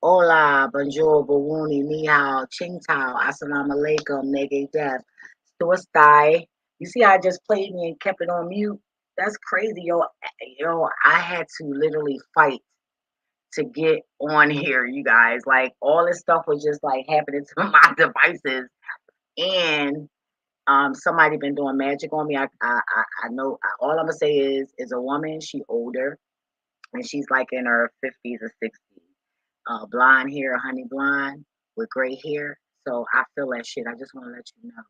Hola, bonjour, bawuni, ni hao, ching tao, assalamu alaikum, nege death, stai. You see, I just played me and kept it on mute. That's crazy, yo. Yo, I had to literally fight to get on here, you guys. Like all this stuff was just like happening to my devices, and somebody been doing magic on me. I know. All I'm gonna say is a woman. She older, and she's like in her 50s or 60s. Blonde hair, honey blonde with gray hair. So I feel that shit. I just want to let you know.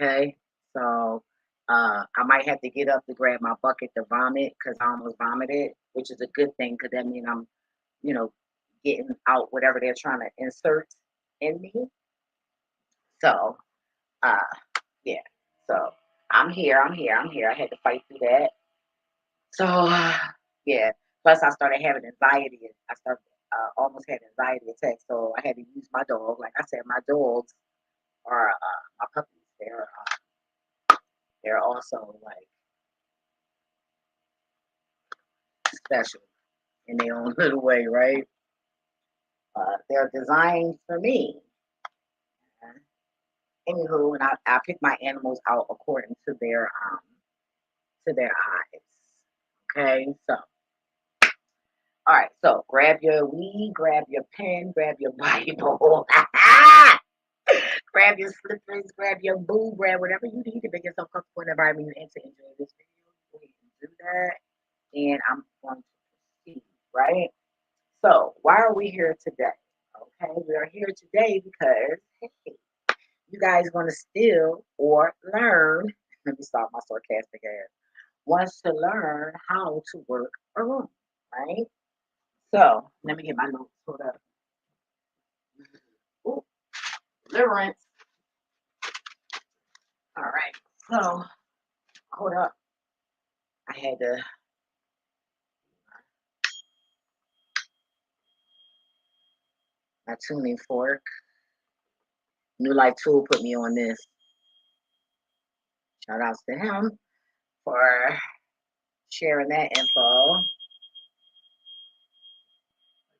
Okay. So I might have to get up to grab my bucket to vomit because I almost vomited, which is a good thing because that means I'm, you know, getting out whatever they're trying to insert in me. So uh yeah. So I'm here. I had to fight through that. So yeah. Plus, I started having anxiety. I started almost had anxiety attacks. So I had to use my dog. Like I said, my dogs are my puppies. They're also like special in their own little way, right? They're designed for me. Anywho, and I pick my animals out according to their eyes. Okay, so all right, so grab your weed, grab your pen, grab your Bible, grab your slippers, grab your boo, grab whatever you need to make yourself comfortable in the environment you enter. Enjoy this video. Go ahead and do that. And I'm going to proceed, right? So, why are we here today? Okay, we are here today because hey, you guys want to steal or learn. Let me stop my sarcastic ass. Wants to learn how to work a room, right? So, let me get my notes pulled up. Ooh, deliverance. All right. So, hold up. I had to my tuning fork. New Life Tool put me on this. Shout outs to him for sharing that info.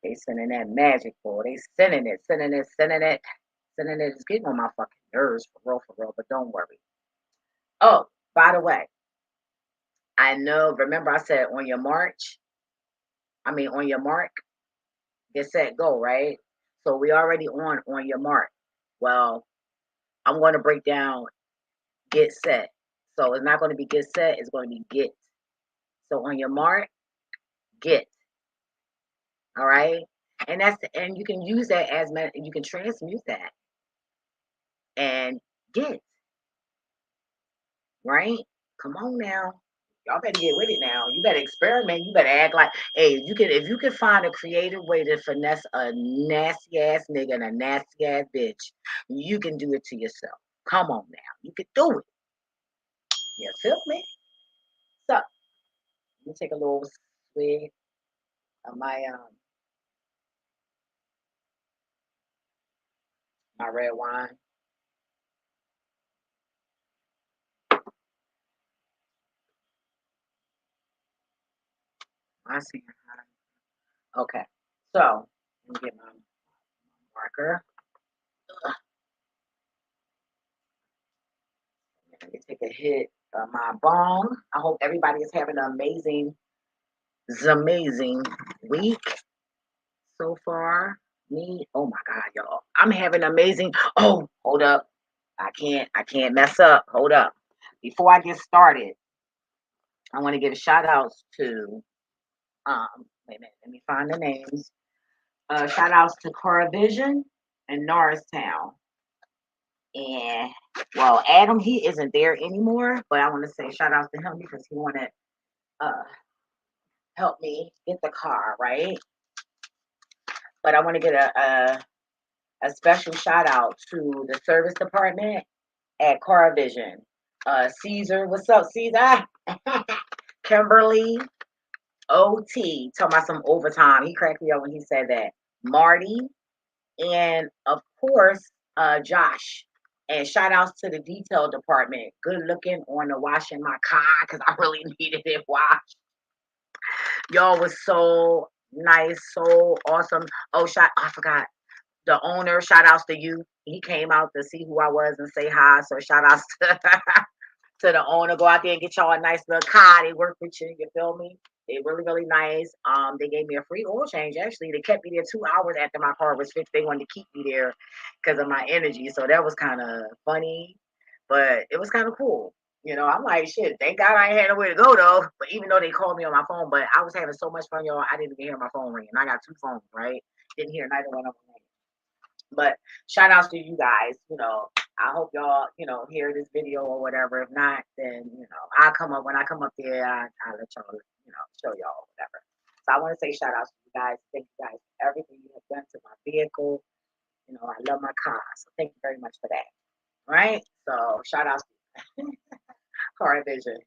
They sending that magic, boy. They sending it. It's getting on my fucking nerves for real, but don't worry. Oh, by the way, I know, remember I said on your mark, get set, go, right? So we already on your mark. Well, I'm going to break down get set. So it's not going to be get set, it's going to be get. So on your mark, get. All right. And you can use that you can transmute that and get, right? Come on now. Y'all better get with it now. You better experiment. You better act like, hey, you can if you can find a creative way to finesse a nasty ass nigga and a nasty ass bitch, you can do it to yourself. Come on now. You can do it. You feel me? So let me take a little swig of my red wine. I see. Okay. So let me get my marker. Let me take a hit of my bong. I hope everybody is having an amazing week so far. Me, oh my God, y'all. I'm having amazing. Oh, hold up. I can't mess up. Hold up. Before I get started, I want to give shout outs to wait a minute, let me find the names. Shout outs to Cora Vision and Norristown. And well, Adam, he isn't there anymore, but I want to say shout out to him because he wanted uh help me get the car, right? But I want to get a special shout out to the service department at Car Vision. Caesar, what's up, Caesar? Kimberly, OT, talking about some overtime. He cracked me up when he said that. Marty, and of course, Josh. And shout outs to the detail department. Good looking on the washing my car because I really needed it washed. Y'all was so nice, so awesome. Oh, I forgot the owner. Shout outs to you. He came out to see who I was and say hi. So shout outs to to the owner. Go out there and get y'all a nice little car. They work with you. You feel me? They really, really nice. They gave me a free oil change. Actually, they kept me there 2 hours after my car was fixed. They wanted to keep me there because of my energy. So that was kind of funny, but it was kind of cool. I'm like, shit, thank God I ain't had nowhere to go though. But even though they called me on my phone, but I was having so much fun, y'all, I didn't even hear my phone ringing. I got two phones, right? Didn't hear neither one of them ring. But shout outs to you guys. I hope y'all, hear this video or whatever. If not, then, I'll come up when I come up there, I'll let y'all, show y'all whatever. So I want to say shout outs to you guys. Thank you guys for everything you have done to my vehicle. I love my car. So thank you very much for that. Right? So shout outs to Car Vision.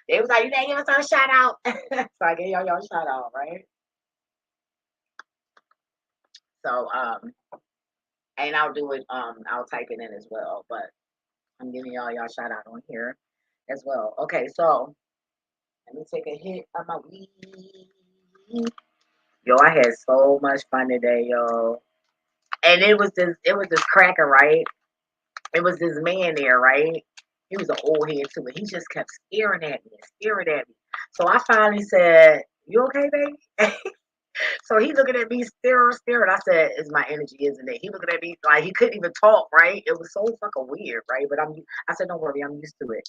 They was like, you didn't give us a shout out. So I gave y'all shout out, right? So and I'll do it, I'll type it in as well. But I'm giving y'all shout out on here as well. Okay, so let me take a hit of my weed. Yo, I had so much fun today, yo. And it was this cracker, right? It was this man there, right? He was an old head too, but he just kept staring at me and staring at me. So I finally said, "You okay, baby?" So he looking at me, staring. I said, "It's my energy, isn't it?" He looking at me like he couldn't even talk, right? It was so fucking weird, right? But I said, "Don't worry, I'm used to it."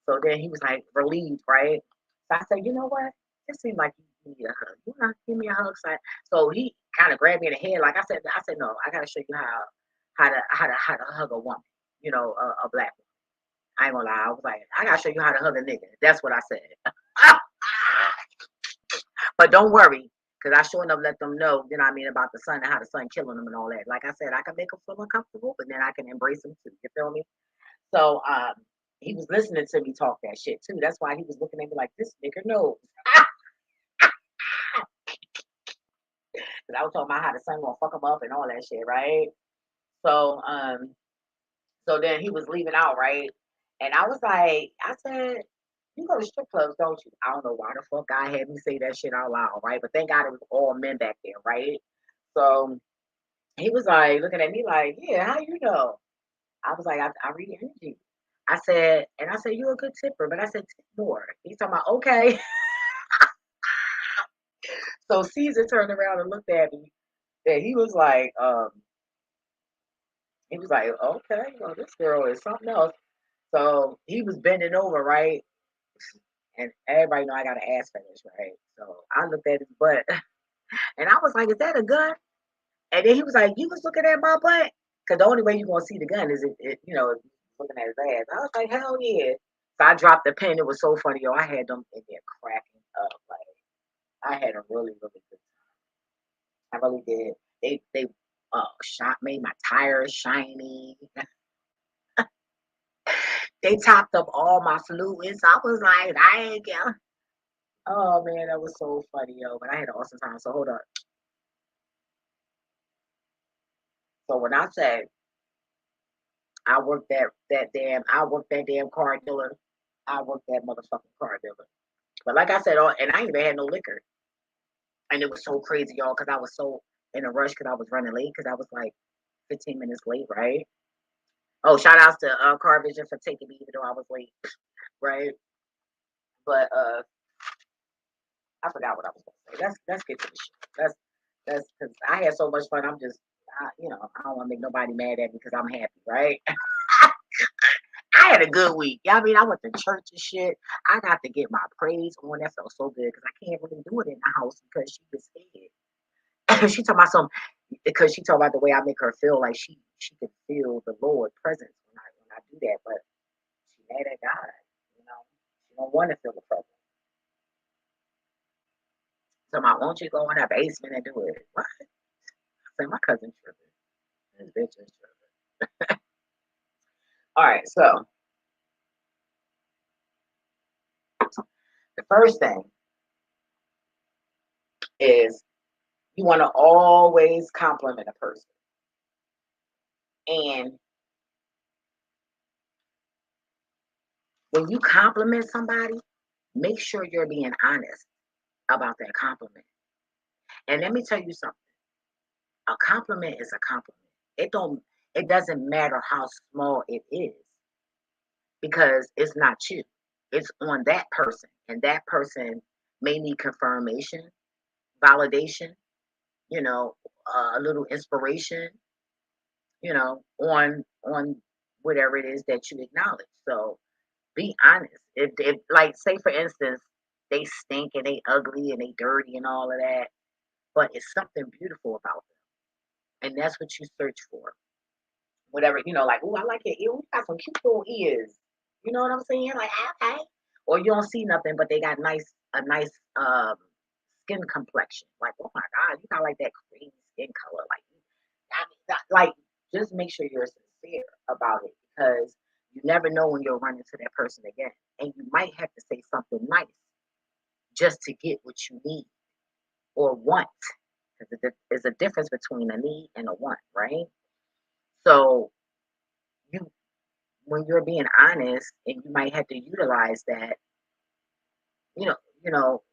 So then he was like relieved, right? So I said, "You know what? It seems like you need a hug. You want to give me a hug?" So he kind of grabbed me in the head, like I said, "No, I gotta show you how to hug a woman, a black woman." I ain't gonna lie, I was like, "I gotta show you how to hug a nigga." That's what I said. But don't worry, because I sure enough let them know, about the sun and how the sun killing them and all that. Like I said, I can make them feel uncomfortable, but then I can embrace them too. You feel me? So he was listening to me talk that shit too. That's why he was looking at me like this nigga knows. Because I was talking about how the sun gonna fuck him up and all that shit, right? So so then he was leaving out, right? And I was like, I said, "You go to strip clubs, don't you?" I don't know why the fuck God had me say that shit out loud, right? But thank God it was all men back there, right? So he was like looking at me like, "Yeah, how you know?" I was like, I read energy. I said, "You're a good tipper," but I said, "Tip more." He's talking about, okay. So Caesar turned around and looked at me, and he was like, "Okay, well, this girl is something else." So he was bending over, right? And everybody know I got an ass fetish, right? So I looked at his butt, and I was like, "Is that a gun?" And then he was like, "You was looking at my butt?" Because the only way you're gonna see the gun is looking at his ass. I was like, "Hell yeah!" So I dropped the pen. It was so funny, yo. I had them in there cracking up. Like I had a really, really good time. I really did. They shot made my tires shiny. They topped up all my fluids. I was like, I ain't get. Oh man, that was so funny, yo. But I had an awesome time. So hold on. So when I say I worked that damn car dealer. I worked that motherfucking car dealer. But like I said, and I ain't even had no liquor. And it was so crazy, y'all, because I was so in a rush because I was running late because I was like 15 minutes late, right? Oh, shout outs to Car Vision for taking me even though I was late, right? But I forgot what I was gonna say. Let's get to the shit. That's because I had so much fun. I don't want to make nobody mad at me because I'm happy, right? I had a good week. Yeah, I went to church and shit. I got to get my praise on. That felt so good because I can't really do it in the house because she was scared. She talking about some because she talking about the way I make her feel like she could feel the Lord presence when I do that, but she mad at God. You know, she don't want to feel the presence. So my, won't you go in that basement and do it? What? I say my cousin tripping. This bitch is tripping. All right, so the first thing is you want to always compliment a person. And when you compliment somebody, make sure you're being honest about that compliment. And let me tell you something. A compliment is a compliment. It doesn't matter how small it is because it's not you. It's on that person. And that person may need confirmation, validation, you know, a little inspiration, on whatever it is that you acknowledge. So be honest. If like say for instance, they stink and they ugly and they dirty and all of that, but it's something beautiful about them. And that's what you search for. Whatever, like, oh, I like it. You got some cute little ears. You know what I'm saying? Like, okay. Or you don't see nothing, but they got a nice skin complexion. Like, oh my God, you got like that creamy skin color. Like, I mean, like, just make sure you're sincere about it because you never know when you'll run into that person again, and you might have to say something nice just to get what you need or want. Because there's a difference between a need and a want, right? So you when you're being honest and you might have to utilize that, you know, you know,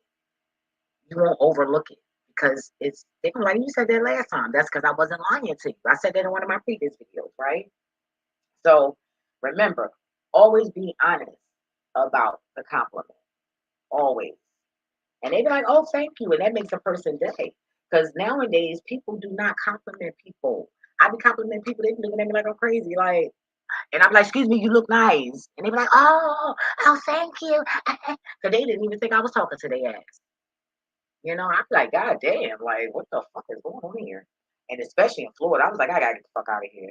you won't overlook it because they're gonna like you said that last time. That's because I wasn't lying to you. I said that in one of my previous videos, right? So remember, always be honest about the compliment. Always. And they be like, oh, thank you. And that makes a person day. Because nowadays people do not compliment people. I be complimenting people, they be looking at me like I'm crazy. Like, and I'm like, excuse me, you look nice. And they be like, oh, thank you. Because they didn't even think I was talking to their ass. I'm like, God damn, like, what the fuck is going on here? And especially in Florida, I was like, I gotta get the fuck out of here.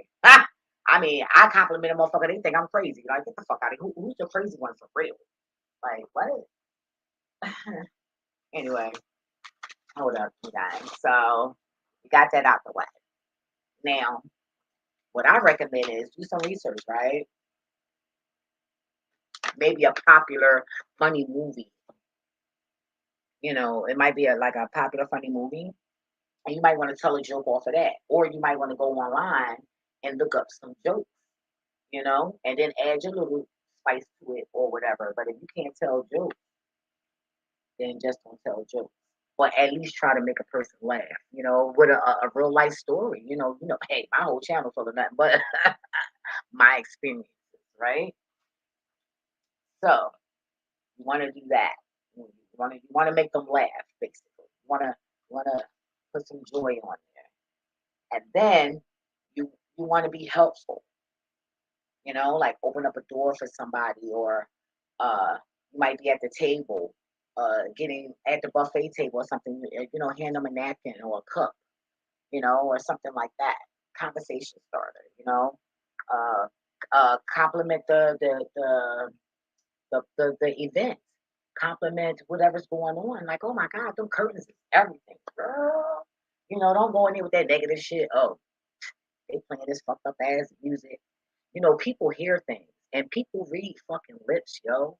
I mean, I compliment a motherfucker, they think I'm crazy. Like, get the fuck out of here. Who's the crazy one for real? Like, what? Anyway, hold up, you guys. So, we got that out the way. Now, what I recommend is do some research, right? Maybe a popular funny movie. It might be like a popular funny movie, and you might want to tell a joke off of that, or you might want to go online and look up some jokes, and then add your little spice to it or whatever. But if you can't tell jokes, then just don't tell jokes. But at least try to make a person laugh, with a real life story. Hey, my whole channel full of nothing but my experiences, right? So you want to do that. You want to make them laugh, basically. You want to put some joy on there, and then you want to be helpful. Like open up a door for somebody, or you might be at the table, getting at the buffet table or something. Hand them a napkin or a cup, or something like that. Conversation starter. Uh, compliment the event, compliment whatever's going on. Like, oh my God, them curtains is everything, girl. Don't go in there with that negative shit. Oh, they playing this fucked up ass music. People hear things and people read fucking lips, yo.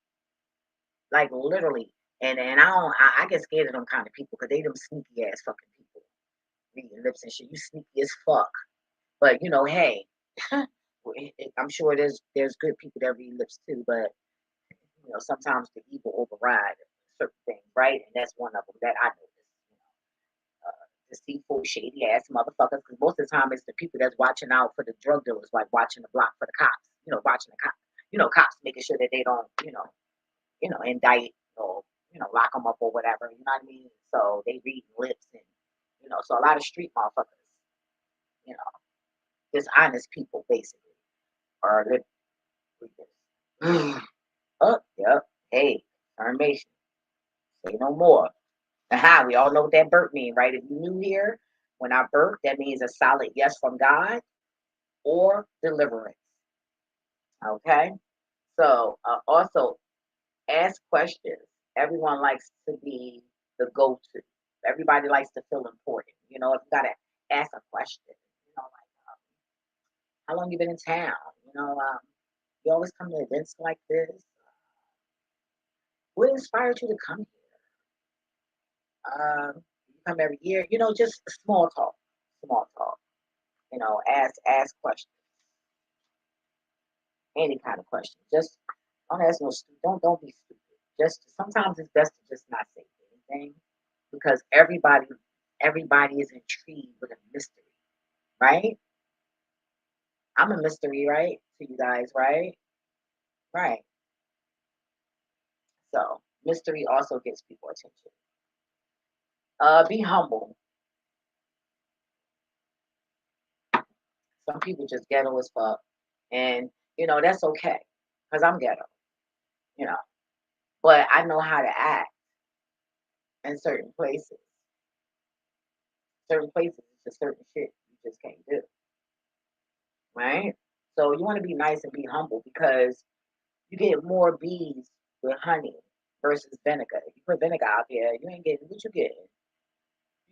Like literally. And I get scared of them kind of people because they them sneaky ass fucking people reading lips and shit. You sneaky as fuck. But hey, I'm sure there's good people that read lips too, but sometimes the evil override certain things, right? And that's one of them that I noticed. Deceitful, shady ass motherfuckers. Because most of the time, it's the people that's watching out for the drug dealers, like watching the block for the cops. Watching the cops. Cops making sure that they don't, indict or lock them up or whatever. You know what I mean? So they read lips and so a lot of street motherfuckers, you know, dishonest people basically are lip readers. Oh, yep. Hey, information. Say no more. Aha, we all know what that burp means, right? If you new here, when I burp, that means a solid yes from God or deliverance. Okay? So also ask questions. Everyone likes to be the go-to. Everybody likes to feel important. If you gotta ask a question, like how long you been in town? You always come to events like this. What inspired you to come here? You come every year. Just small talk. Small talk. Ask questions. Any kind of question. Just don't ask no stupid. Don't be stupid. Just sometimes it's best to just not say anything because everybody is intrigued with a mystery, right? I'm a mystery, right? To you guys, right? Right. So mystery also gets people attention. Be humble. Some people just ghetto as fuck, and that's okay, cause I'm ghetto, you know. But I know how to act in certain places. Certain places, it's just certain shit you just can't do, right? So you want to be nice and be humble because you get more bees with honey versus vinegar. You put vinegar out there, you ain't getting what you getting.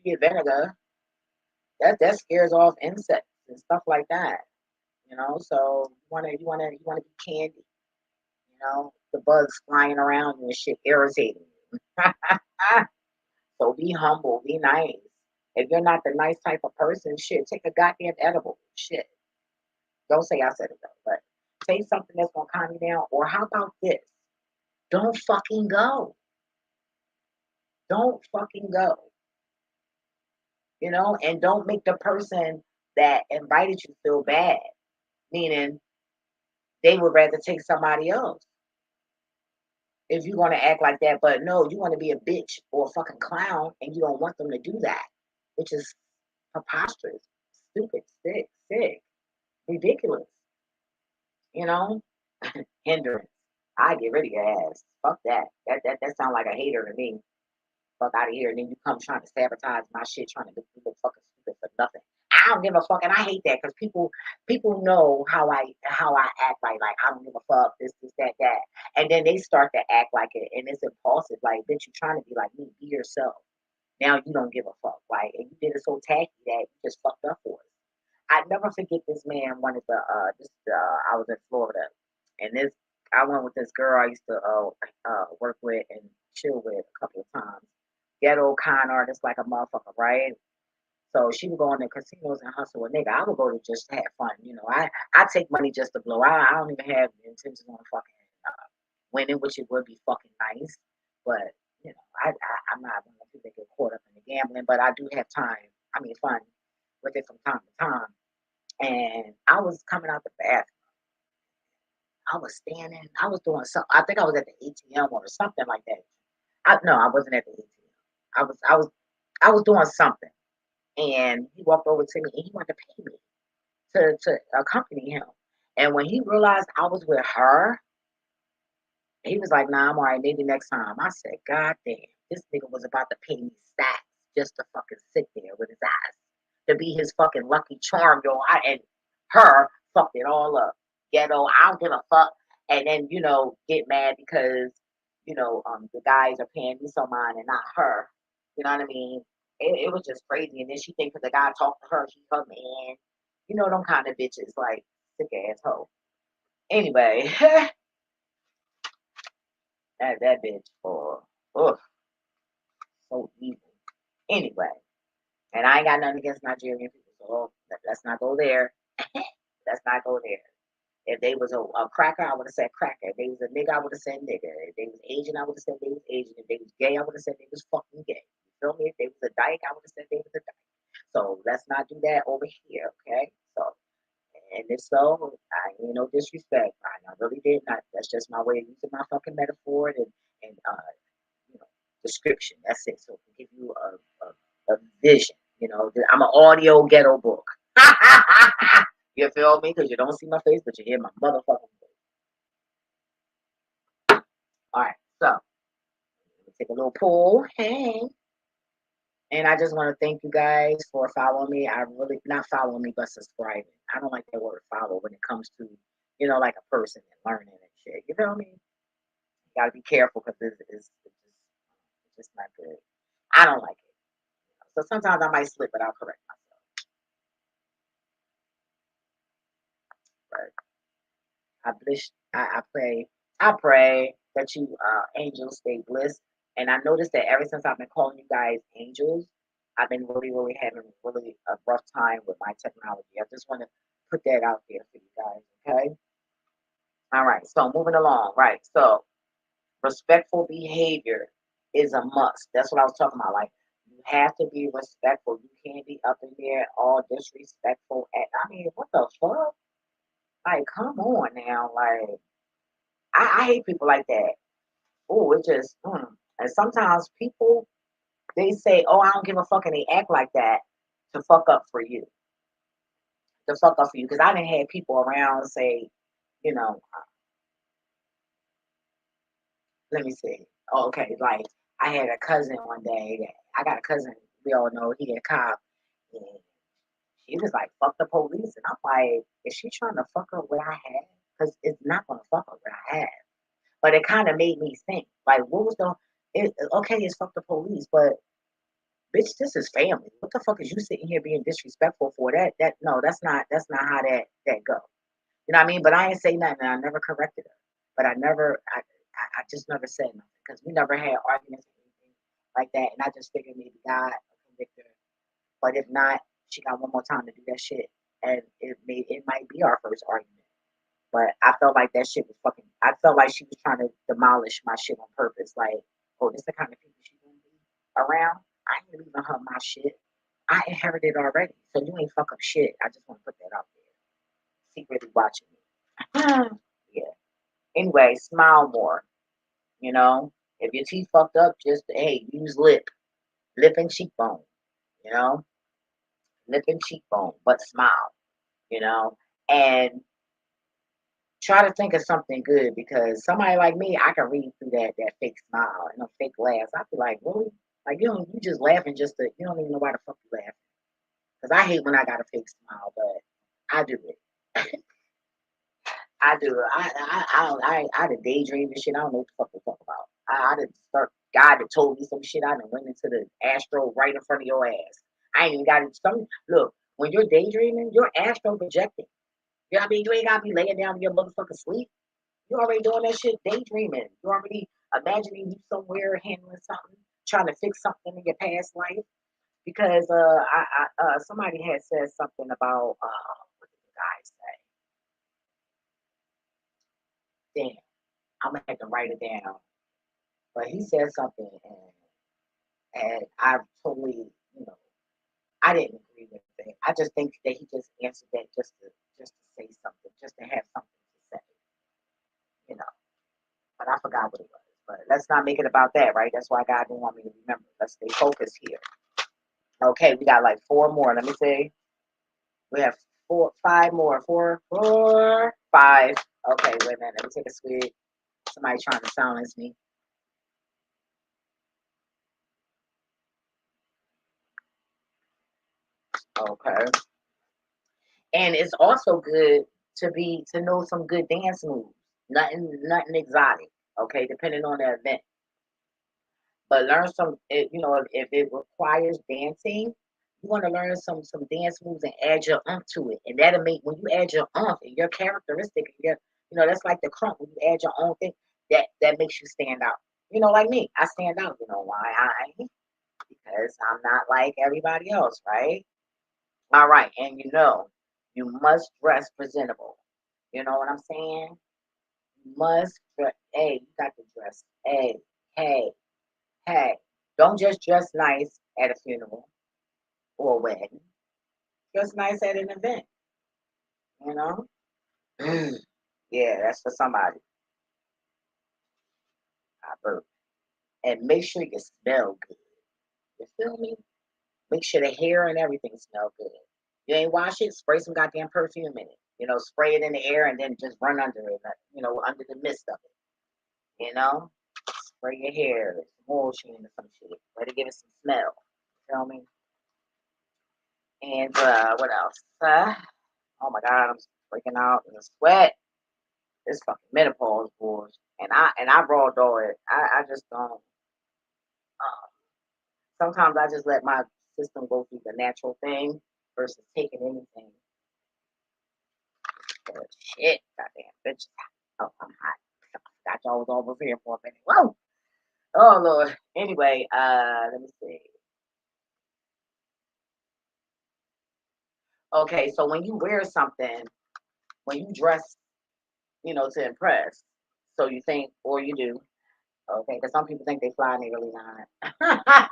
You get vinegar, that scares off insects and stuff like that. So you wanna be candy. The bugs flying around you and shit irritating you. So be humble, be nice. If you're not the nice type of person, shit, take a goddamn edible. Shit. Don't say I said it though, but say something that's gonna calm you down. Or how about this? Don't fucking go. Don't fucking go. And don't make the person that invited you feel bad. Meaning they would rather take somebody else if you're gonna act like that. But no, you want to be a bitch or a fucking clown, and you don't want them to do that, which is preposterous, stupid, sick, ridiculous. You know, hindrance. I get rid of your ass. Fuck that. That sounds like a hater to me. Fuck out of here. And then you come trying to sabotage my shit, trying to look fucking stupid for nothing. I don't give a fuck, and I hate that because people know how I act like I don't give a fuck this that, and then they start to act like it, and it's impulsive. Like, bitch, you trying to be like me, be yourself. Now you don't give a fuck, like, and you did it so tacky that you just fucked up for it. I never forget this man wanted to this I was in Florida, and this I went with this girl I used to work with and chill with a couple of times. Ghetto con artist like a motherfucker, right? So she would go in the casinos and hustle a nigga. I would go to just have fun, I take money just to blow. I don't even have the intention on fucking winning, which it would be fucking nice, but I'm not one of the people that get caught up in the gambling, but I do have time. I mean, fun with it from time to time. And I was coming out the bathroom. I was standing. I was doing something. I think I was at the ATM or something like that. No, I wasn't at the ATM. I was doing something, and he walked over to me and he wanted to pay me to accompany him. And when he realized I was with her, he was like, "Nah, I'm all right. Maybe next time." I said, "God damn, this nigga was about to pay me stacks just to fucking sit there with his ass to be his fucking lucky charm, yo." And her fucked it all up. Ghetto, I don't give a fuck. And then get mad because the guys are paying me some mind and not her. You know what I mean? It was just crazy. And then she thinks because the guy talked to her, she come in. Them kind of bitches, like sick asshole. Anyway, that bitch for so evil. Anyway, and I ain't got nothing against Nigerian people, so let's not go there. Let's not go there. If they was a cracker, I would have said cracker. If they was a nigga, I would have said nigga. If they was Asian, I would have said they was Asian. If they was gay, I would have said they was fucking gay. You feel me? If they was a dyke, I would have said they was a dyke. So let's not do that over here, okay? So, and if so, I ain't no disrespect. I really did not. That's just my way of using my fucking metaphor and you know, description. That's it. So to give you a vision, I'm an audio ghetto book. You feel me? Because you don't see my face, but you hear my motherfucking voice. All right, so take a little pull. Hey. And I just want to thank you guys for following me. I really, not following me, but subscribing. I don't like that word follow when it comes to, like a person and learning and shit. You feel me? You got to be careful because it's just not good. I don't like it. So sometimes I might slip, but I'll correct myself. But I pray that you angels stay blessed. And I noticed that ever since I've been calling you guys angels, I've been really, really having really a rough time with my technology. I just want to put that out there for you guys, okay? All right, so moving along, right? So respectful behavior is a must. That's what I was talking about. Like, you have to be respectful. You can't be up in there all disrespectful. And I mean, what the fuck? Like, come on now. Like, I hate people like that. Oh, it just, and sometimes people, they say, oh, I don't give a fuck, and they act like that to fuck up for you. To fuck up for you. Because I didn't have people around say, you know, let me see. Oh, okay, like, I had a cousin one day. I got a cousin, we all know he a cop. And she was like, fuck the police. And I'm like, is she trying to fuck up what I have? Because it's not going to fuck up what I have. But it kind of made me think, like, what was okay, it's fuck the police, but bitch, this is family. What the fuck is you sitting here being disrespectful for? No, that's not how that go. You know what I mean? But I ain't say nothing. And I never corrected her. But I just never said nothing because we never had arguments or anything like that. And I just figured maybe God will convict her. But if not, she got one more time to do that shit, and it might be our first argument. But I felt like that shit was fucking. I felt like she was trying to demolish my shit on purpose. Like, oh, this the kind of people she gonna be around. I ain't leaving her my shit. I inherited already, so you ain't fuck up shit. I just want to put that out there. Secretly watching me. Yeah. Anyway, smile more. You know, if your teeth fucked up, just hey, use lip and cheekbone. You know, lip and cheekbone, but smile. You know, and try to think of something good because somebody like me, I can read through that fake smile and a fake laugh. I feel like, really? Like you just laughing just to you don't even know why the fuck you laughing. Because I hate when I got a fake smile, but I do it. I do it. I done daydream and shit. I don't know what the fuck to talk about. I done start God that told me some shit. I done went into the astro right in front of your ass. I ain't even got it. Some look when you're daydreaming, you're astro projecting. You know what I mean? You ain't gotta be laying down in your motherfucking sleep. You already doing that shit daydreaming. You already imagining you somewhere handling something, trying to fix something in your past life. Because somebody had said something about what did the guy say? Damn, I'm gonna have to write it down. But he said something, and I totally, you know, I didn't agree with it. I just think that he just answered that just to say something, just to have something to say, you know. But I forgot what it was. But let's not make it about that, right? That's why God didn't want me to remember. Let's stay focused here. Okay, we got like four more. Let me see. We have five more. Four, five. Okay, wait a minute. Let me take a swig. Somebody trying to silence me. Okay. And it's also good to know some good dance moves. Nothing exotic. Okay, depending on the event. But learn some. If it requires dancing, you want to learn some dance moves and add your umph to it, and that'll make when you add your umph and your characteristic, that's like the crump when you add your own thing. That makes you stand out. Like me, I stand out. You know why? Because I'm not like everybody else, right? All right, and you must dress presentable. You know what I'm saying? You must dress. Hey, you got to dress. Hey, hey, hey. Don't just dress nice at a funeral or a wedding. Dress nice at an event. You know? Yeah, that's for somebody. I burp. And make sure you smell good. You feel me? Make sure the hair and everything smell good. You ain't wash it, spray some goddamn perfume in it. Spray it in the air and then just run under it, under the mist of it. Spray your hair, some motion or some shit. Let it give it some smell. You feel me? And what else? Oh my god, I'm freaking out in a sweat. This fucking menopause bullshit. And I raw dog it. I just don't. Sometimes I just let my system go through the natural thing versus taking anything. But shit, goddamn bitch. Oh, I'm hot. Got y'all was over here for a minute. Whoa. Oh Lord. Anyway, let me see. Okay, so when you wear something, when you dress, to impress, so you think, or you do, okay, because some people think they fly and they really not.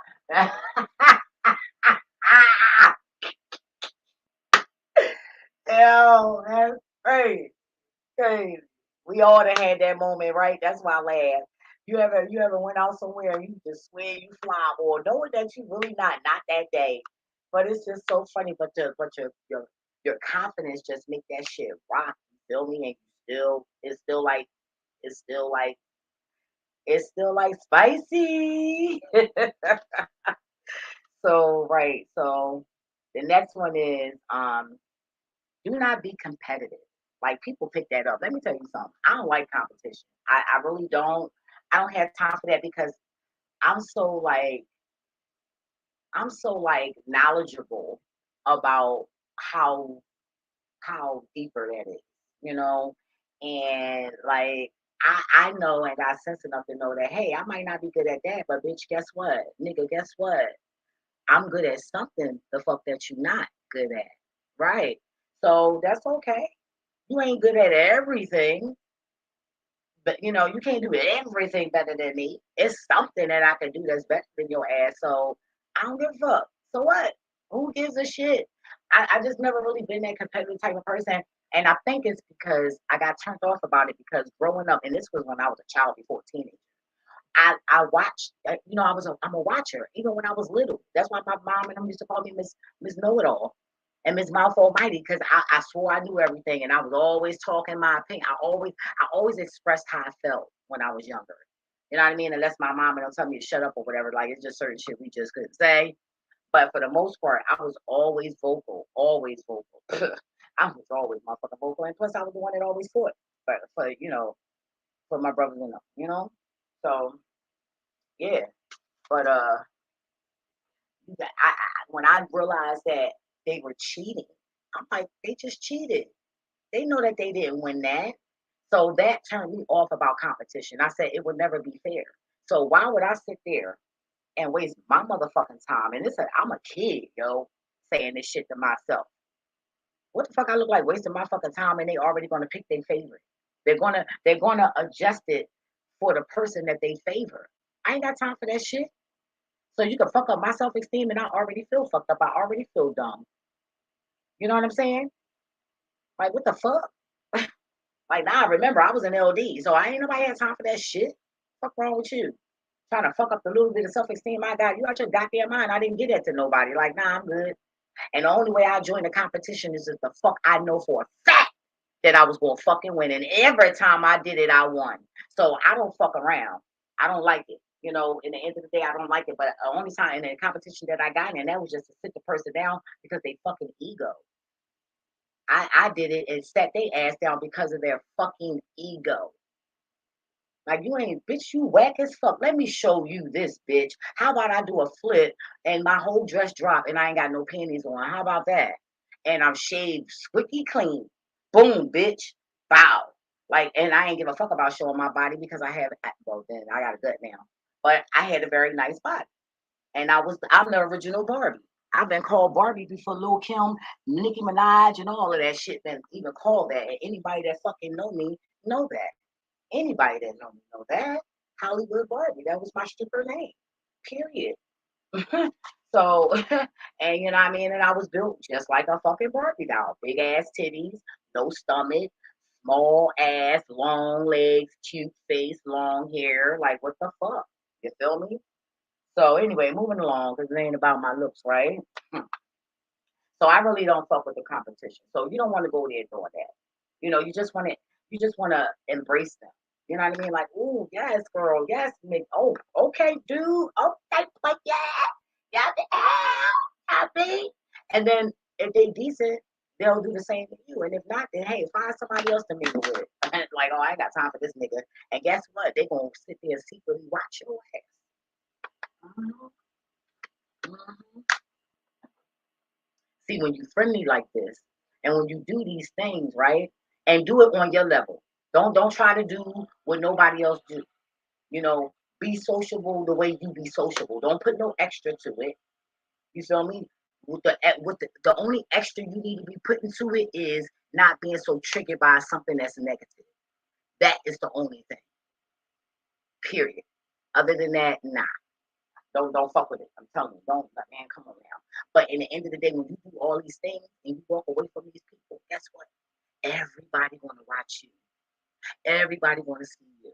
We all done had that moment, right? That's why I laugh. You ever went out somewhere and you just swear you fly, or knowing that you really not that day, but it's just so funny. But your confidence just make that shit rock. You feel me? And you still it's still like it's still like spicy. So right. So the next one is do not be competitive. Like people pick that up. Let me tell you something. I don't like competition. I really don't. I don't have time for that because I'm so like I'm so like knowledgeable about how how deeper that is, you know? And like I know and got sense enough to know that hey, I might not be good at that, but bitch, guess what? Nigga, guess what? I'm good at something the fuck that you not good at. Right. So that's okay. You ain't good at everything, but you can't do everything better than me. It's something that I can do that's better than your ass. So I don't give a fuck. So what? Who gives a shit? I just never really been that competitive type of person. And I think it's because I got turned off about it because growing up, and this was when I was a child before teenage. I watched, I'm a watcher, even when I was little. That's why my mom and them used to call me Miss Know It All and Miss Mouth Almighty because I swore I knew everything and I was always talking my opinion. I always expressed how I felt when I was younger. You know what I mean? Unless my mom and them tell me to shut up or whatever, like it's just certain shit we just couldn't say. But for the most part, I was always vocal, always vocal. I was always motherfucking vocal, and plus I was the one that always fought for my brothers and them. So yeah, but when I realized that they were cheating, I'm like, they just cheated. They know that they didn't win that. So that turned me off about competition. I said it would never be fair. So why would I sit there and waste my motherfucking time? And I'm a kid, yo, saying this shit to myself. What the fuck I look like wasting my fucking time and they already gonna pick their favorite. They're gonna adjust it for the person that they favor. I ain't got time for that shit. So you can fuck up my self esteem and I already feel fucked up. I already feel dumb. You know what I'm saying? Like what the fuck? Like now I remember I was an LD, so I ain't nobody had time for that shit. Fuck wrong with you? Trying to fuck up the little bit of self esteem I got. You out your goddamn mind. I didn't get that to nobody. Like, nah, I'm good. And the only way I join the competition is if the fuck I know for a fact that I was gonna fucking win. And every time I did it, I won. So I don't fuck around. I don't like it. In the end of the day, I don't like it. But the only time in the competition that I got in, that was just to sit the person down because they fucking ego. I did it and sat their ass down because of their fucking ego. Like you ain't bitch, you whack as fuck. Let me show you this bitch. How about I do a flip and my whole dress drop and I ain't got no panties on? How about that? And I'm shaved squeaky clean. Boom, bitch. Bow. Like, and I ain't give a fuck about showing my body because well then I got a gut now. But I had a very nice body. And I'm the original Barbie. I've been called Barbie before Lil Kim, Nicki Minaj, and all of that shit been even called that. And anybody that fucking know me know that. Anybody that know me know that. Hollywood Barbie. That was my stripper name. Period. So, and you know what I mean? And I was built just like a fucking Barbie doll. Big ass titties, no stomach, small ass, long legs, cute face, long hair. Like, what the fuck? You feel me? So, anyway, moving along because it ain't about my looks, right? So I really don't fuck with the competition. So you don't want to go there doing that. You just want to embrace them. You know what I mean? Like, ooh, yes, girl, yes, Mick. Oh, okay, dude. Okay, but yeah, yeah, happy. And then if they decent, they'll do the same to you. And if not, then hey, find somebody else to mingle with. Like, oh, I ain't got time for this nigga. And guess what? They gonna sit there and secretly watch your ass. Mhm, mhm. See, when you friendly like this, and when you do these things, right, and do it on your level. Don't try to do what nobody else do. You know, be sociable the way you be sociable. Don't put no extra to it. You feel me? With the only extra you need to be putting to it is not being so triggered by something that's negative. That is the only thing. Period. Other than that, nah. Don't fuck with it. I'm telling you, don't man, come on now. But in the end of the day, when you do all these things and you walk away from these people, guess what? Everybody wanna watch you. Everybody want to see you.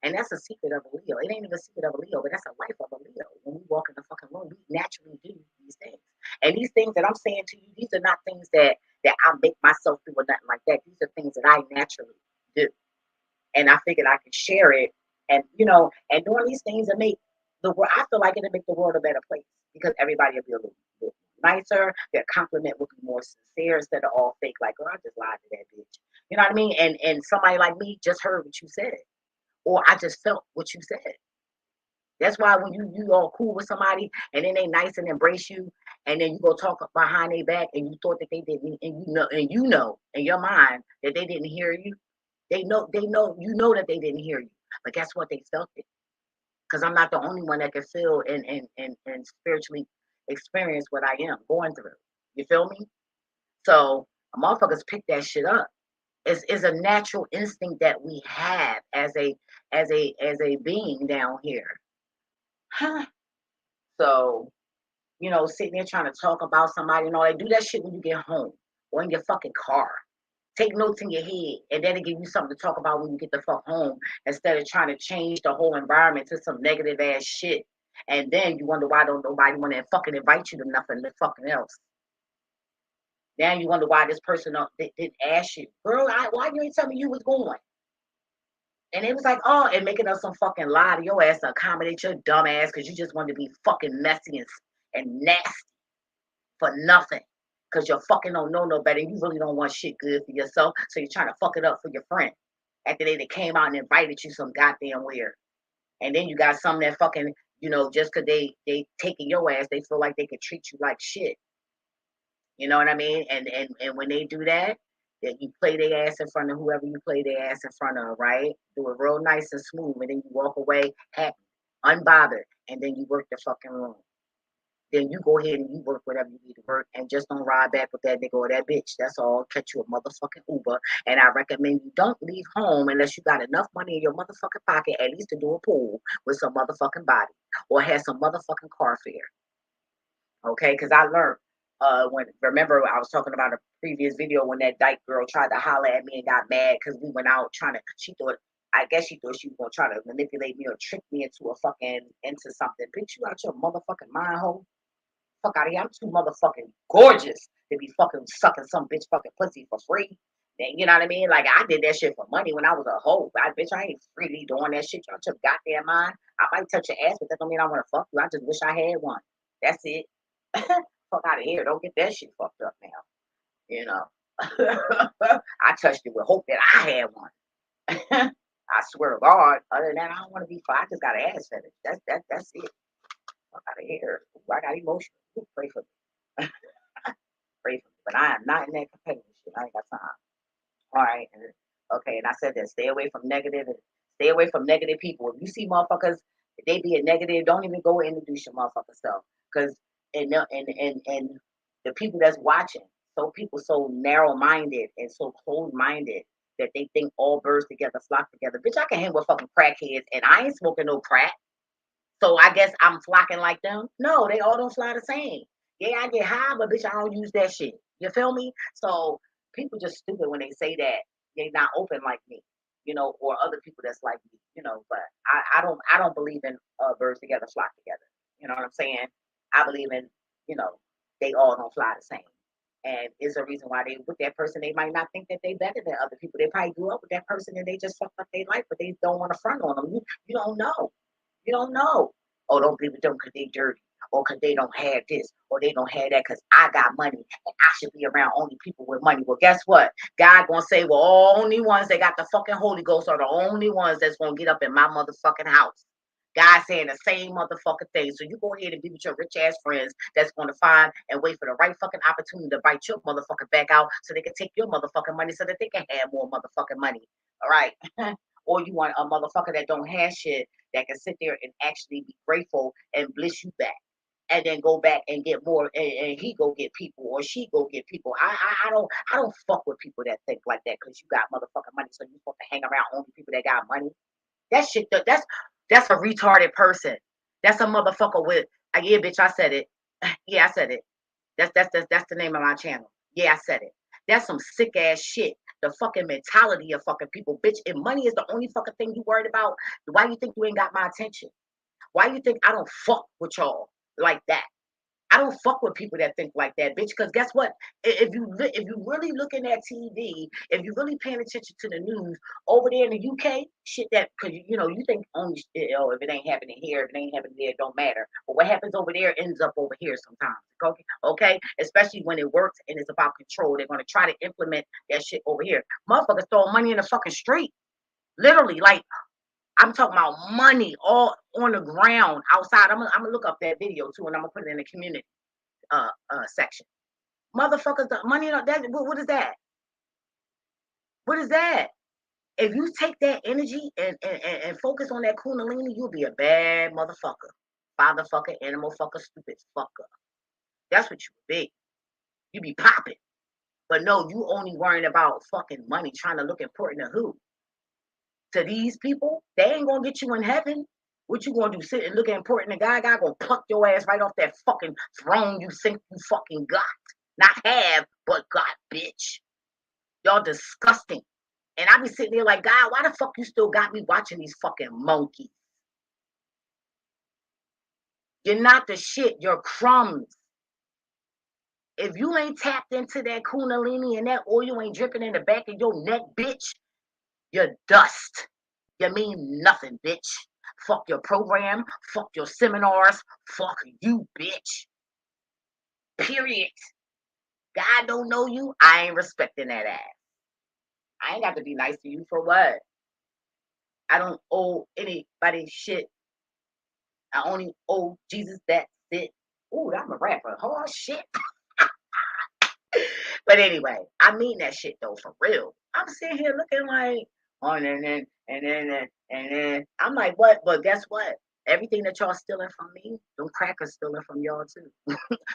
And that's a secret of a Leo. It ain't even a secret of a Leo, but that's a life of a Leo. When we walk in the fucking room, we naturally do these things. And these things that I'm saying to you, these are not things that I make myself do or nothing like that. These are things that I naturally do. And I figured I could share it. And and doing these things that make the world, I feel like it'll make the world a better place because everybody will be a little nicer. Their compliment will be more sincere instead of all fake, like, oh, I just lied to that bitch. You know what I mean? And somebody like me just heard what you said, or I just felt what you said. That's why when you all cool with somebody and then they nice and embrace you, and then you go talk behind their back and you thought that they didn't, and you know in your mind that they didn't hear you. They know that they didn't hear you. But guess what? They felt it. Because I'm not the only one that can feel and spiritually experience what I am going through. You feel me? So motherfuckers pick that shit up. It's a natural instinct that we have as a being down here. Huh. So, sitting there trying to talk about somebody and all that, do that shit when you get home or in your fucking car. Take notes in your head, and then it give you something to talk about when you get the fuck home instead of trying to change the whole environment to some negative ass shit. And then you wonder why don't nobody want to fucking invite you to nothing fucking else. Now you wonder why this person didn't ask you, girl, why you ain't tell me you was going? And it was like, oh, and making up some fucking lie to your ass to accommodate your dumb ass because you just wanted to be fucking messy and nasty for nothing. Because you fucking don't know no better. You really don't want shit good for yourself. So you're trying to fuck it up for your friend. After they came out and invited you some goddamn where. And then you got some that fucking, just because they taking your ass, they feel like they can treat you like shit. You know what I mean? And when they do that you play their ass in front of whoever you play their ass in front of, right? Do it real nice and smooth, and then you walk away happy, unbothered, and then you work the fucking room. Then you go ahead and you work whatever you need to work, and just don't ride back with that nigga or that bitch. That's all. Catch you a motherfucking Uber, and I recommend you don't leave home unless you got enough money in your motherfucking pocket, at least to do a pool with some motherfucking body or have some motherfucking car fare. Okay, because I learned when remember I was talking about a previous video when that dyke girl tried to holler at me and got mad because we went out trying to. I guess she thought she was gonna try to manipulate me or trick me into something. Bitch, you out your motherfucking mind, hoe. Fuck out of here. I'm too motherfucking gorgeous to be fucking sucking some bitch fucking pussy for free. And you know what I mean? Like I did that shit for money when I was a hoe. I ain't freely doing that shit. Y'all your goddamn mind. I might touch your ass, but that don't mean I want to fuck you. I just wish I had one. That's it. Fuck out of here. Don't get that shit fucked up now. You know. I touched it with hope that I had one. I swear to God. Other than that, I don't want to be fucked. I just got an ass fetish. That's it. Fuck out of here. Ooh, I got emotional. Ooh, pray for me. Pray for me. But I am not in that competitive shit. I ain't got time. All right. Okay. And I said that stay away from negative and stay away from negative people. If you see motherfuckers, if they be a negative, don't even go introduce your motherfucker self. Because and the people that's watching, so people so narrow minded and so closed minded that they think all birds together flock together. Bitch, I can hang with fucking crackheads and I ain't smoking no crack. So I guess I'm flocking like them. No, they all don't fly the same. Yeah, I get high, but bitch, I don't use that shit. You feel me? So people just stupid when they say that they're not open like me, or other people that's like me, But I don't believe in birds together flock together. You know what I'm saying? I believe in, you know, they all don't fly the same. And it's a reason why they with that person, they might not think that they better than other people. They probably grew up with that person and they just fucked up their life, but they don't want to front on them. You don't know. You don't know. Oh, don't be with them because they dirty. Or because they don't have this. Or they don't have that because I got money. And I should be around only people with money. Well, guess what? God gonna say, well, only ones that got the fucking Holy Ghost are the only ones that's gonna get up in my motherfucking house. God saying the same motherfucking thing. So you go ahead and be with your rich ass friends that's going to find and wait for the right fucking opportunity to bite your motherfucking back out so they can take your motherfucking money so that they can have more motherfucking money. All right. Or you want a motherfucker that don't have shit that can sit there and actually be grateful and bliss you back. And then go back and get more, and he go get people, or she go get people. I don't fuck with people that think like that because you got motherfucking money, so you supposed to hang around only people that got money. That shit, that's a retarded person. That's a motherfucker with. Yeah, bitch, I said it. Yeah, I said it. That's the name of my channel. Yeah, I said it. That's some sick ass shit. The fucking mentality of fucking people, bitch. If money is the only fucking thing you worried about, why you think you ain't got my attention? Why you think I don't fuck with y'all like that? I don't fuck with people that think like that, bitch. Because guess what? If you really looking at TV, if you really paying attention to the news over there in the UK, shit that because you think only if it ain't happening here, if it ain't happening there, it don't matter. But what happens over there ends up over here sometimes. Okay, okay. Especially when it works and it's about control, they're gonna try to implement that shit over here. Motherfuckers throwing money in the fucking street, literally. Like I'm talking about money all on the ground outside. I'm gonna look up that video too, and I'm gonna put it in the community section. Motherfuckers, the money. What is that? What is that? If you take that energy and focus on that kundalini, you'll be a bad motherfucker, father fucker, animal fucker, stupid fucker. That's what you be. You be popping, but no, you only worrying about fucking money, trying to look important to who? To these people, they ain't gonna get you in heaven. What you gonna do? Sit and look important to God? God gonna pluck your ass right off that fucking throne you think you fucking got. Not have, but got, bitch. Y'all disgusting. And I be sitting there like, God, why the fuck you still got me watching these fucking monkeys? You're not the shit. You're crumbs. If you ain't tapped into that kundalini and that oil ain't dripping in the back of your neck, bitch, you're dust. You mean nothing, bitch. Fuck your program. Fuck your seminars. Fuck you, bitch. Period. God don't know you. I ain't respecting that ass. I ain't got to be nice to you for what? I don't owe anybody shit. I only owe Jesus. That's it. Ooh, I'm a rapper. Oh shit. But anyway, I mean that shit though, for real. I'm sitting here looking like, oh, and then I'm like, what? But guess what? Everything that y'all stealing from me, them crackers stealing from y'all too.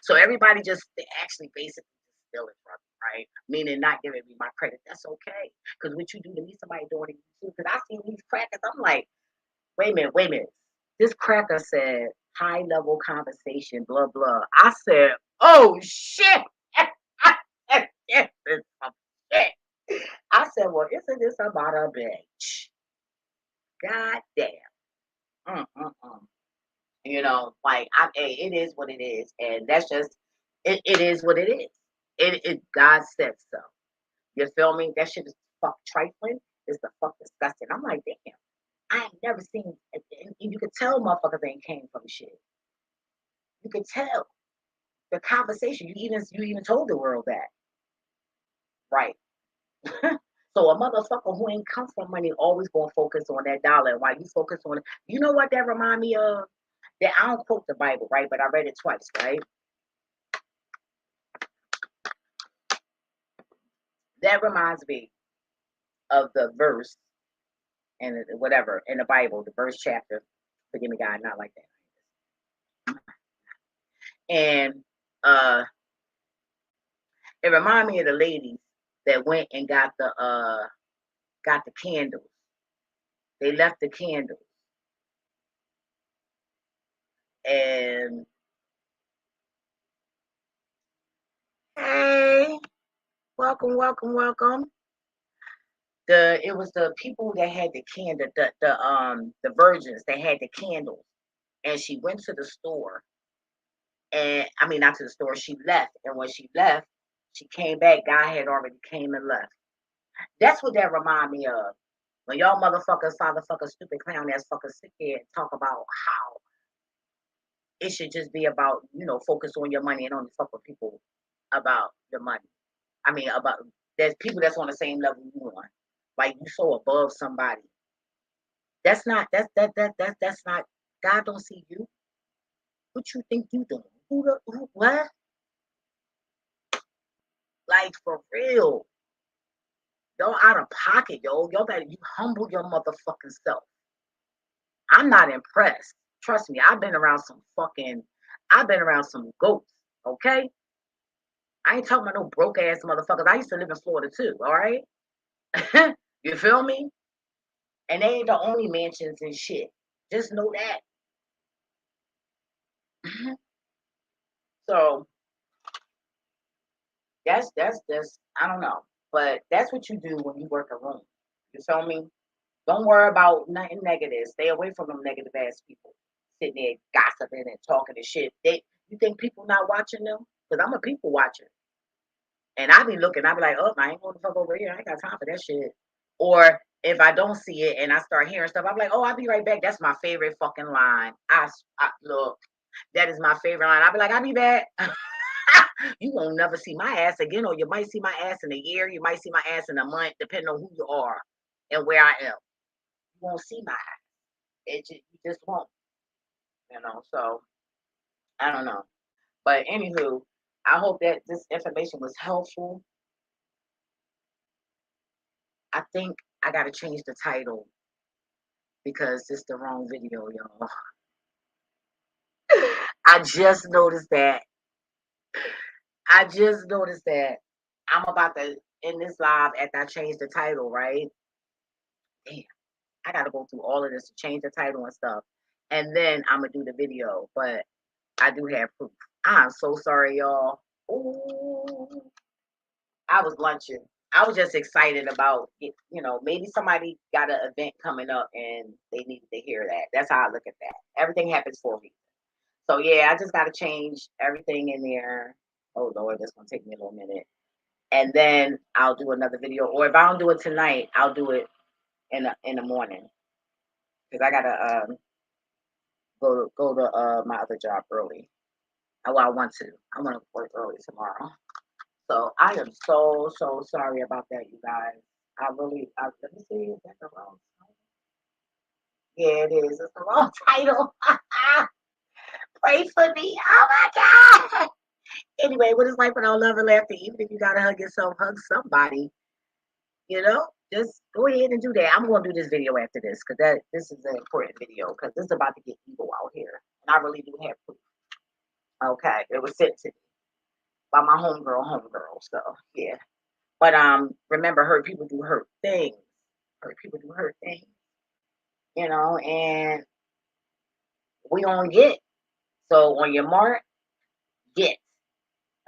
So everybody just actually basically stealing from me, right? Meaning not giving me my credit. That's okay. Because what you do to me, somebody doing it to you too. Because I seen these crackers, I'm like, wait a minute. This cracker said high level conversation, blah blah. I said, oh shit. This is some shit. I said, well, isn't this about a bitch? God damn. Mm-mm-mm. Like it is what it is, and that's just it is what it is. It God said so. You feel me? That shit is fuck trifling. It's the fuck disgusting. I'm like, damn. I ain't never seen. And you could tell motherfuckers ain't came from shit. You could tell the conversation. You even told the world that, right? So a motherfucker who ain't come from money always gonna focus on that dollar. And while you focus on it, you know what that remind me of? That I don't quote the Bible, right? But I read it twice, right? That reminds me of the verse and whatever in the Bible, the verse chapter. Forgive me, God, not like that. And it reminded me of the ladies that went and got the candles. They left the candles. And hey, welcome, welcome, welcome. It was the people that had the candle, the virgins that had the candles. And she went to the store. And I mean not to the store, she left. And when she left, she came back, God had already came and left. That's what that remind me of. When y'all motherfuckers, fatherfuckers, stupid clown ass fuckers sit there and talk about how it should just be about, focus on your money and only fuck with people about your money. I mean, about there's people that's on the same level you on. Like you so above somebody. That's not God don't see you. What you think you doing? What? Like for real. Y'all out of pocket, yo. Y'all better you humble your motherfucking self. I'm not impressed. Trust me, I've been around some goats, okay? I ain't talking about no broke ass motherfuckers. I used to live in Florida too, all right? You feel me? And they ain't the only mansions and shit. Just know that. So That's I don't know, but that's what you do when you work a room. You feel me? Don't worry about nothing negative. Stay away from them negative ass people sitting there gossiping and talking and shit. You think people not watching them? Because I'm a people watcher, and I be looking. I be like, oh, I ain't going to fuck over here. I ain't got time for that shit. Or if I don't see it and I start hearing stuff, I'm like, oh, I'll be right back. That's my favorite fucking line. I look, that is my favorite line. I'll be like, I'll be back. You won't never see my ass again, or you might see my ass in a year. You might see my ass in a month, depending on who you are and where I am. You won't see my ass. You just won't, So I don't know. But anywho, I hope that this information was helpful. I think I got to change the title because it's the wrong video, y'all. I just noticed that. I just noticed that. I'm about to end this live after I change the title, right? Damn, I got to go through all of this to change the title and stuff. And then I'm going to do the video. But I do have proof. I'm so sorry, y'all. Ooh, I was lunching. I was just excited about it. Maybe somebody got an event coming up and they needed to hear that. That's how I look at that. Everything happens for me. So yeah, I just got to change everything in there. Oh Lord, that's gonna take me a little minute. And then I'll do another video. Or if I don't do it tonight, I'll do it in the morning because I gotta go to my other job early. Oh, I want to. I want to work early tomorrow. So I am so sorry about that, you guys. Let me see. Is that the wrong title? Yeah, it is. It's the wrong title. Pray for me. Oh my God. Anyway, what is life without love and laughter? Even if you gotta hug yourself, hug somebody. You know, just go ahead and do that. I'm gonna do this video after this because this is an important video because this is about to get evil out here, and I really do have proof. Okay, it was sent to me by my homegirl. So yeah, but remember, hurt people do hurt things. Hurt people do hurt things. And we on get. So on your mark, get.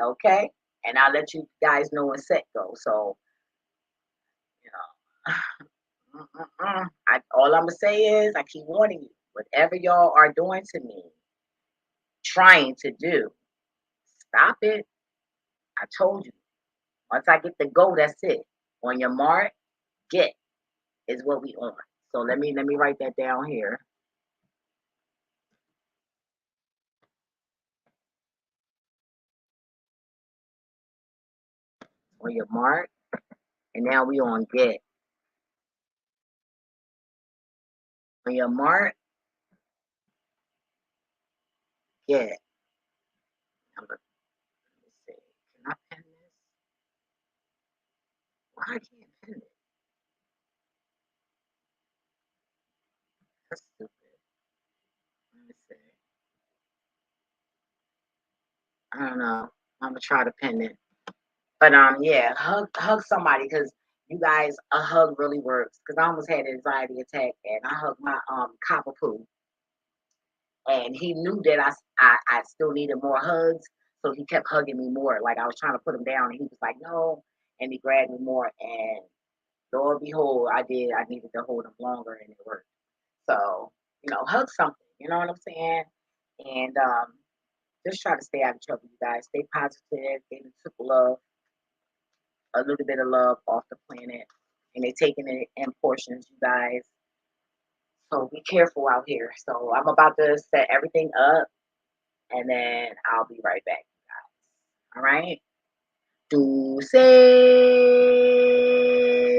Okay, and I'll let you guys know when set go. So you know, all I'm gonna say is I keep warning you. Whatever y'all are doing to me, trying to do, stop it. I told you. Once I get the go, that's it. On your mark, get is what we on. So let me write that down here. On your mark, and now we on get. On your mark, get. Let me see. Can I pen this? Why I can't pen it? That's stupid. Let me see. I don't know. I'm gonna try to pen it. But yeah, hug somebody because you guys, a hug really works. Because I almost had an anxiety attack and I hugged my cockapoo, and he knew that I still needed more hugs, so he kept hugging me more. Like I was trying to put him down, and he was like, "No," and he grabbed me more, and lo and behold, I did. I needed to hold him longer, and it worked. So hug something. You know what I'm saying? And just try to stay out of trouble, you guys. Stay positive. They took love, a little bit of love off the planet, and they're taking it in portions, you guys. So be careful out here. So I'm about to set everything up, and then I'll be right back, you guys. All right? Deuces.